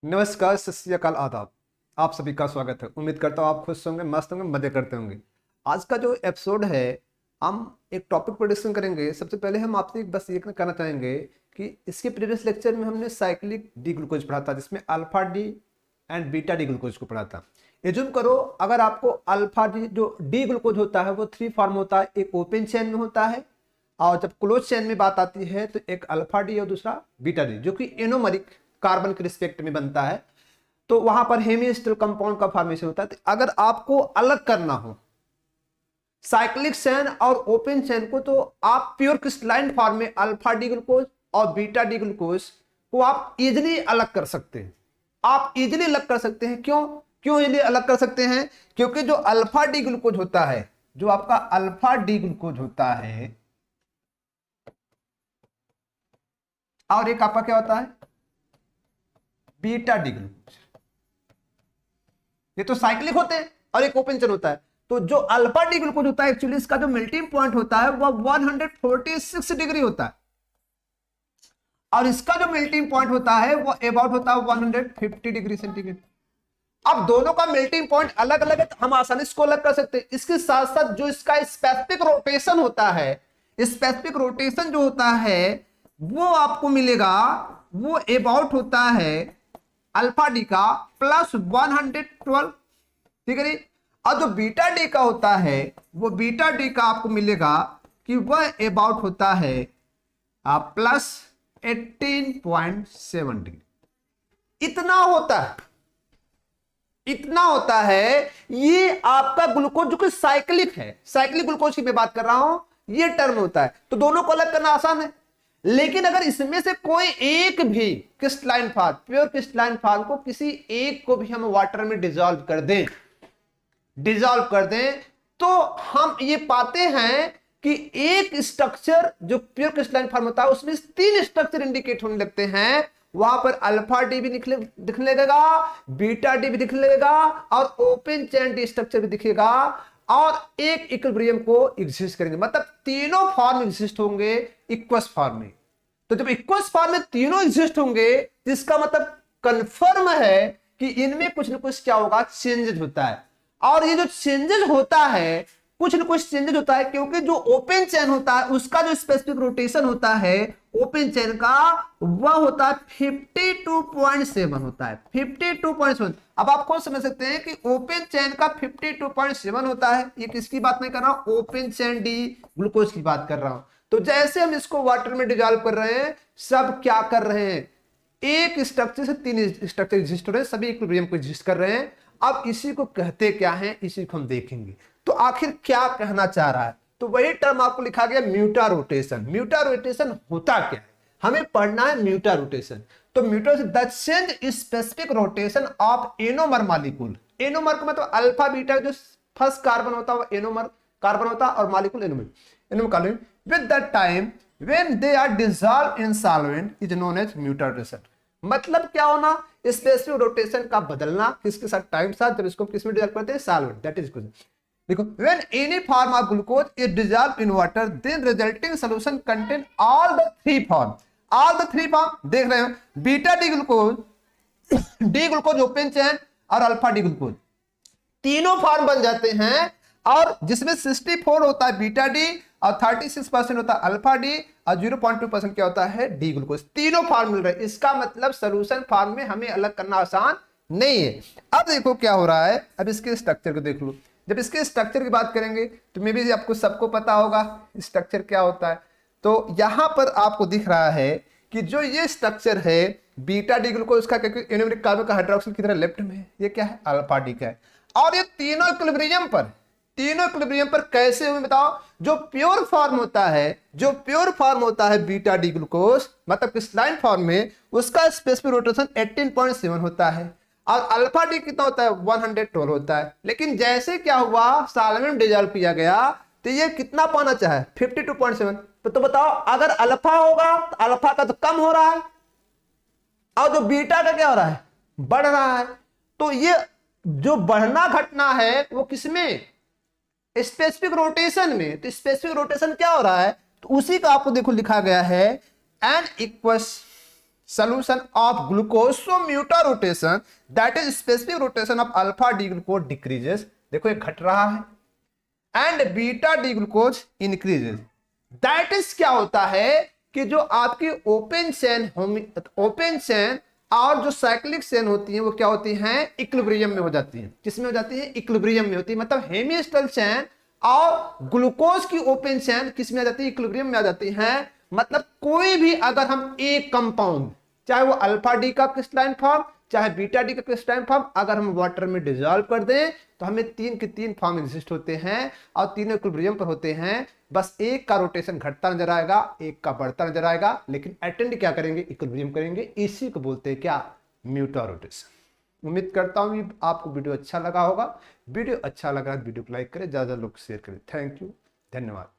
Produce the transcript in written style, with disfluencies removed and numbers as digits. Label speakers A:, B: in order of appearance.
A: नमस्कार, सत श्री अकाल, आदाब। आप सभी का स्वागत है। उम्मीद करता हूँ आप खुश होंगे, मस्त होंगे, मजे करते होंगे। आज का जो एपिसोड है, हम एक टॉपिक पर डिस्कशन करेंगे। सबसे पहले हम आपसे बस ये कहना चाहेंगे कि इसके प्रीवियस लेक्चर में हमने साइक्लिक डी ग्लूकोज पढ़ा था, जिसमें alpha D and beta D glucose को पढ़ा था। एज्यूम करो अगर आपको अल्फा डी जो डी ग्लूकोज होता है वो 3 फॉर्म होता है। एक ओपन चेन में होता है, और जब क्लोज चेन में बात आती है तो एक अल्फा डी और दूसरा बीटा डी, जो कि एनोमरिक कार्बन के रिस्पेक्ट में बनता है। तो वहां पर हेमिस्टर कंपाउंड का फॉर्मेशन होता है। तो अगर आपको अलग करना हो साइक्लिक चेन और ओपन चेन को, तो आप प्योर क्रिस्टलाइन फॉर्म में अल्फा डी ग्लूकोज और बीटा डी ग्लूकोज को आप इजिली अलग कर सकते हैं। आप इजिली अलग कर सकते हैं। क्यों इजिली अलग कर सकते हैं? क्योंकि जो अल्फा डी ग्लूकोज होता है, जो आपका अल्फा डी ग्लूकोज होता है, और एक आपका क्या होता है, बीटा डी ग्लूकोज। ये तो साइक्लिक होते हैं और एक ओपन चेन होता है। तो जो अल्फा डी ग्लूकोज होता है, एक्चुअली इसका जो मेल्टिंग पॉइंट होता है वह 146 डिग्री होता है, और इसका जो मेल्टिंग पॉइंट होता है वो अबाउट होता है 150 डिग्री सेंटीग्रेड। अब दोनों का मेल्टिंग पॉइंट अलग अलग है, तो हम आसानी से इसको अलग कर सकते हैं। इसके साथ साथ जो इसका स्पेसिफिक रोटेशन होता है, स्पेसिफिक रोटेशन जो होता है वो आपको मिलेगा, वो अबाउट होता है अल्फा डी का प्लस 112, ठीक है। और जो बीटा डी का होता है, वो बीटा डी का आपको मिलेगा कि वह अबाउट होता है प्लस 18.7 डिग्री। इतना होता है। ये आपका ग्लूकोज जो कि साइक्लिक है, साइक्लिक ग्लूकोज की मैं बात कर रहा हूं, ये टर्म होता है। तो दोनों को अलग करना आसान है। लेकिन अगर इसमें से कोई एक भी crystalline form, pure crystalline form को किसी एक को भी हम वाटर में डिसॉल्व कर दें, तो हम ये पाते हैं कि एक स्ट्रक्चर जो प्योर क्रिस्टलाइन फॉर्म होता है उसमें 3 स्ट्रक्चर इंडिकेट होने लगते हैं। वहां पर अल्फा डी भी दिखने लगेगा, बीटा डी भी दिखने लगेगा, और ओपन चेन डी स्ट्रक्चर भी दिखेगा, और एक इक्विलिब्रियम को एग्जिस्ट करेंगे। मतलब तीनों फॉर्म एग्जिस्ट होंगे इक्वस फॉर्म में। तो जब इक्वस फॉर्म में तीनों एग्जिस्ट होंगे, जिसका मतलब कंफर्म है कि इनमें कुछ ना कुछ क्या होगा, चेंजेस होता है। और ये जो चेंजेस होता है, कुछ ना कुछ चेंजेस होता है, क्योंकि जो ओपन चेन होता है उसका जो स्पेसिफिक रोटेशन होता है ओपन चेन का, वह होता है 52.7 होता है, 52.7। अब आप खुद समझ सकते हैं कि ओपन चेन का 52.7 होता है। ये किसकी बात नहीं कर रहा हूं, ओपन चेन डी ग्लूकोज की बात कर रहा हूं। तो जैसे हम इसको वाटर में डिसॉल्व कर रहे हैं, सब क्या कर रहे हैं, एक स्ट्रक्चर से 3 स्ट्रक्चर एग्जिस्ट हो रहे हैं, सभी इक्विलिब्रियम को एग्जिस्ट कर रहे हैं। अब इसी को कहते क्या है, इसी को हम देखेंगे। तो आखिर क्या कहना चाह रहा है, तो वही टर्म आपको लिखा गया म्यूटा रोटेशन। म्यूटा रोटेशन होता क्या है, हमें पढ़ना है म्यूटा रोटेशन। तो म्यूटा the change specific rotation of anomer molecule. Anomer का मतलब अल्फा बीटा, जो फर्स्ट कार्बन होता है वो एनोमर कार्बन होता है, और molecule anomer with the time when they are dissolve in solvent is known as mutarotation. मतलब क्या होना, स्पेसिफिक रोटेशन का बदलना, किसके साथ, टाइम साथ, जब इसको किस में डिसॉल्व करते हैं, सॉल्वेंट, दैट इज गुड। देखो, when any form of glucose is dissolved in water, then resulting solution contain all the 3 form। all the 3 form देख रहे हो, beta D glucose open chain और अल्फा डी ग्लूकोज, तीनों form बन जाते हैं। और जिसमें 64 होता है बीटा डी, और 36% होता है अल्फा डी, और 0.2% क्या होता है, डी ग्लूकोज। तीनों फॉर्म मिल रहे हैं। इसका मतलब सोल्यूशन फॉर्म में हमें अलग करना आसान नहीं है। अब देखो क्या हो रहा है, अब इसके स्ट्रक्चर को देख लो। जब इसके स्ट्रक्चर की बात करेंगे तो मे भी आपको सबको पता होगा स्ट्रक्चर क्या होता है। तो यहां पर आपको दिख रहा है कि जो ये स्ट्रक्चर है बीटा डी ग्लूकोज का, क्योंकि एनोमरिक कार्बन का हाइड्रोक्सिल की तरह लेफ्ट में है, ये क्या है, अल्फा डी का है। और ये तीनों इक्विलिब्रियम पर कैसे हुए बताओ। जो प्योर फॉर्म होता है बीटा डी ग्लूकोज, मतलब क्रिस्टलाइन फॉर्म में, उसका स्पेसिफिक रोटेशन 18.7 होता है, और अल्फा डी कितना होता है, 112 होता है। लेकिन जैसे क्या हुआ, सॉल्वेंट में डिसॉल्व किया गया, तो ये कितना पाना चाहे, 52.7। तो बताओ, अगर अल्फा होगा तो अल्फा का तो कम हो रहा है, और जो बीटा का क्या हो रहा है, बढ़ रहा है। तो ये जो बढ़ना घटना है वो किसमें, स्पेसिफिक रोटेशन में। तो स्पेसिफिक रोटेशन क्या हो रहा है, तो उसी का आपको देखो लिखा गया है, an aqueous solution of glucose, so muta rotation, that is specific rotation of alpha D glucose decreases, देखो ये घट रहा है, and beta D glucose increases, that is क्या होता है कि जो आपकी ओपन चेन और जो साइक्लिक चेन होती है वो क्या होती हैं, इक्विलिब्रियम में हो जाती है। किसमें हो जाती है, इक्विलिब्रियम में होती है, मतलब हेमिस्टल चेन और ग्लूकोज की ओपन चेन किस में आ जाती है, इक्विलिब्रियम में आ जाती है। मतलब कोई भी अगर हम एक कंपाउंड, चाहे वो अल्फा डी का क्रिस्टलाइन फॉर्म चाहे बीटा डी का क्रिस्टलाइन फॉर्म, अगर हम वाटर में डिसॉल्व कर दें तो हमें तीन के तीन फॉर्म एग्जिस्ट होते हैं और तीनों इक्विलिब्रियम पर होते हैं। बस एक का रोटेशन घटता नजर आएगा, एक का बढ़ता नजर आएगा, लेकिन अटेंड क्या करेंगे, इक्विलिब्रियम करेंगे। इसी को बोलते हैं क्या, म्यूटा रोटेशन। उम्मीद करता हूं आपको वीडियो अच्छा लगा होगा। वीडियो अच्छा लगा तो वीडियो को लाइक करें, ज्यादा लोग शेयर करें। थैंक यू, धन्यवाद।